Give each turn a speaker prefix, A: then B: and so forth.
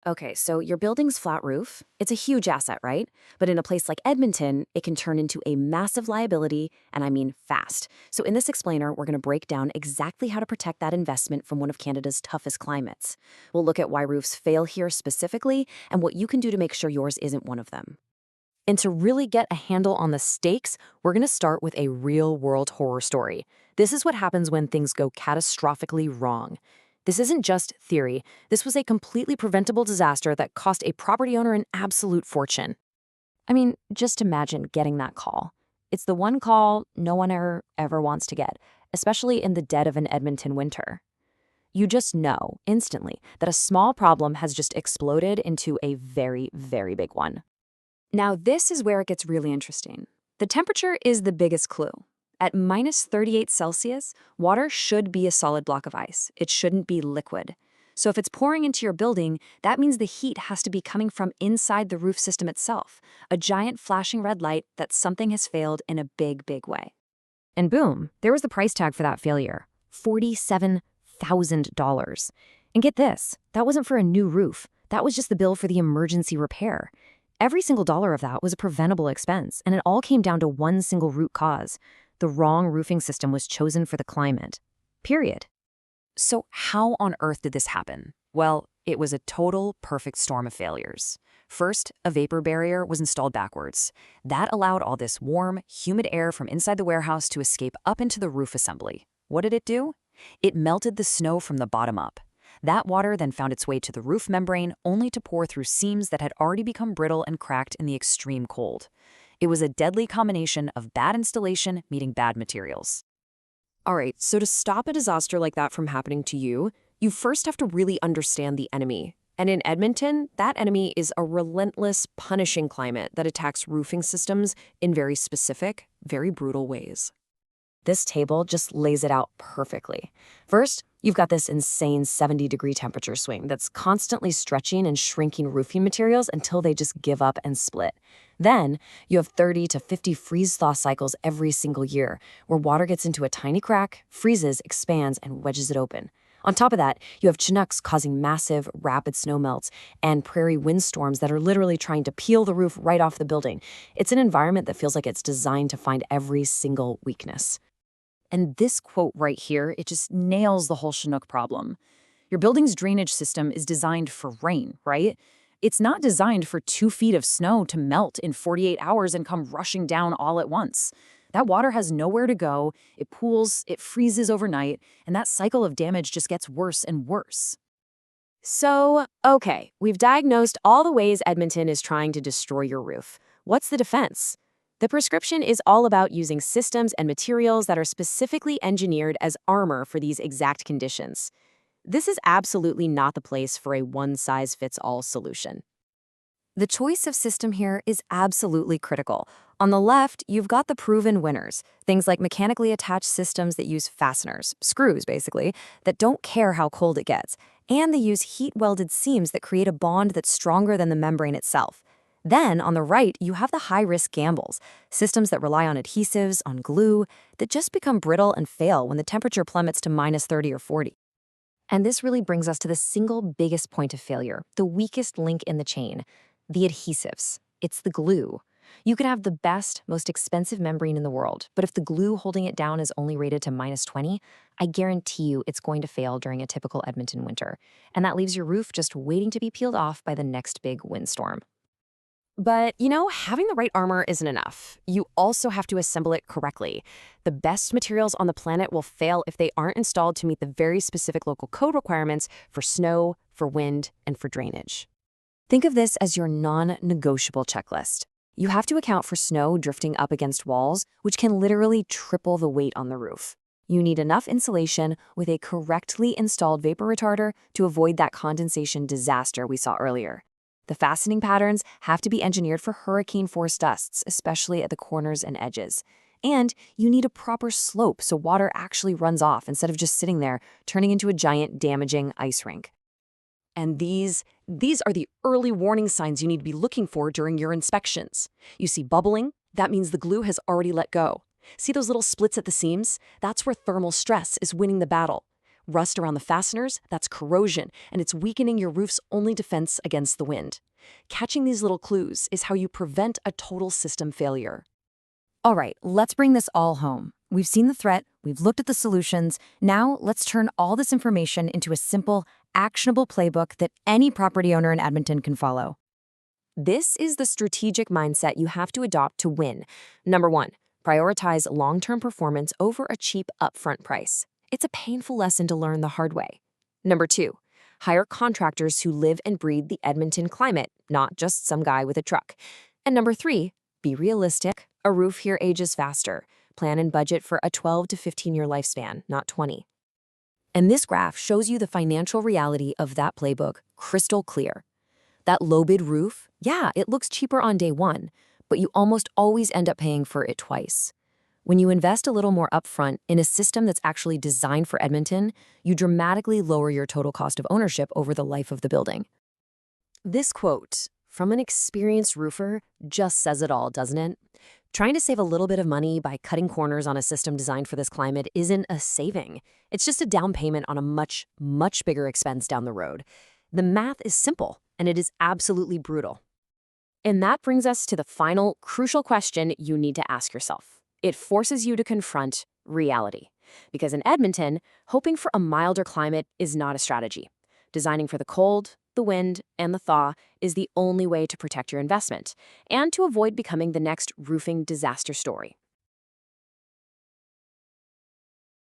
A: Okay, so your building's flat roof, it's a huge asset, right? But in a place like Edmonton, it can turn into a massive liability, and I mean fast. So in this explainer, we're going to break down exactly how to protect that investment from one of Canada's toughest climates. We'll look at why roofs fail here specifically and what you can do to make sure yours isn't one of them. And to really get a handle on the stakes, we're going to start with a real-world horror story. This is what happens when things go catastrophically wrong. This isn't just theory. This was a completely preventable disaster that cost a property owner an absolute fortune. I mean, just imagine getting that call. It's the one call no one ever wants to get, especially in the dead of an Edmonton winter. You just know instantly that a small problem has just exploded into a very, very big one. Now, this is where it gets really interesting. The temperature is the biggest clue. At minus 38 Celsius, water should be a solid block of ice. It shouldn't be liquid. So if it's pouring into your building, that means the heat has to be coming from inside the roof system itself, a giant flashing red light that something has failed in a big, big way. And boom, there was the price tag for that failure, $47,000. And get this, that wasn't for a new roof. That was just the bill for the emergency repair. Every single dollar of that was a preventable expense, and it all came down to one single root cause. The wrong roofing system was chosen for the climate. Period. So how on earth did this happen? Well, it was a total perfect storm of failures. First, a vapor barrier was installed backwards. That allowed all this warm, humid air from inside the warehouse to escape up into the roof assembly. What did it do? It melted the snow from the bottom up. That water then found its way to the roof membrane, only to pour through seams that had already become brittle and cracked in the extreme cold. It was a deadly combination of bad installation meeting bad materials. All right, so to stop a disaster like that from happening to you, you first have to really understand the enemy. And in Edmonton, that enemy is a relentless, punishing climate that attacks roofing systems in very specific, very brutal ways. This table just lays it out perfectly. First, you've got this insane 70-degree temperature swing that's constantly stretching and shrinking roofing materials until they just give up and split. Then, you have 30 to 50 freeze-thaw cycles every single year, where water gets into a tiny crack, freezes, expands, and wedges it open. On top of that, you have Chinooks causing massive, rapid snowmelts and prairie windstorms that are literally trying to peel the roof right off the building. It's an environment that feels like it's designed to find every single weakness. And this quote right here, it just nails the whole Chinook problem. Your building's drainage system is designed for rain, right? It's not designed for 2 feet of snow to melt in 48 hours and come rushing down all at once. That water has nowhere to go, it pools, it freezes overnight, and that cycle of damage just gets worse and worse. So, okay, we've diagnosed all the ways Edmonton is trying to destroy your roof. What's the defense? The prescription is all about using systems and materials that are specifically engineered as armor for these exact conditions. This is absolutely not the place for a one-size-fits-all solution. The choice of system here is absolutely critical. On the left, you've got the proven winners, things like mechanically attached systems that use fasteners, screws basically, that don't care how cold it gets, and they use heat-welded seams that create a bond that's stronger than the membrane itself. Then, on the right, you have the high-risk gambles, systems that rely on adhesives, on glue, that just become brittle and fail when the temperature plummets to minus 30 or 40. And this really brings us to the single biggest point of failure, the weakest link in the chain, the adhesives. It's the glue. You could have the best, most expensive membrane in the world, but if the glue holding it down is only rated to minus 20, I guarantee you it's going to fail during a typical Edmonton winter. And that leaves your roof just waiting to be peeled off by the next big windstorm. But, having the right armor isn't enough. You also have to assemble it correctly. The best materials on the planet will fail if they aren't installed to meet the very specific local code requirements for snow, for wind, and for drainage. Think of this as your non-negotiable checklist. You have to account for snow drifting up against walls, which can literally triple the weight on the roof. You need enough insulation with a correctly installed vapor retarder to avoid that condensation disaster we saw earlier. The fastening patterns have to be engineered for hurricane-force dusts, especially at the corners and edges. And you need a proper slope so water actually runs off instead of just sitting there, turning into a giant damaging ice rink. And these are the early warning signs you need to be looking for during your inspections. You see bubbling? That means the glue has already let go. See those little splits at the seams? That's where thermal stress is winning the battle.
B: Rust around the fasteners, that's corrosion, and it's weakening your roof's only defense against the wind. Catching these little clues is how you prevent a total system failure.
A: All right, let's bring this all home. We've seen the threat, we've looked at the solutions. Now let's turn all this information into a simple, actionable playbook that any property owner in Edmonton can follow.
B: This is the strategic mindset you have to adopt to win. Number 1, prioritize long-term performance over a cheap upfront price. It's a painful lesson to learn the hard way. Number 2, hire contractors who live and breathe the Edmonton climate, not just some guy with a truck. And number 3, be realistic. A roof here ages faster. Plan and budget for a 12 to 15-year lifespan, not 20. And this graph shows you the financial reality of that playbook crystal clear. That low-bid roof, yeah, it looks cheaper on day 1, but you almost always end up paying for it twice. When you invest a little more upfront in a system that's actually designed for Edmonton, you dramatically lower your total cost of ownership over the life of the building. This quote from an experienced roofer just says it all, doesn't it? Trying to save a little bit of money by cutting corners on a system designed for this climate isn't a saving. It's just a down payment on a much, much bigger expense down the road. The math is simple, and it is absolutely brutal. And that brings us to the final, crucial question you need to ask yourself. It forces you to confront reality. Because in Edmonton, hoping for a milder climate is not a strategy. Designing for the cold, the wind, and the thaw is the only way to protect your investment and to avoid becoming the next roofing disaster story.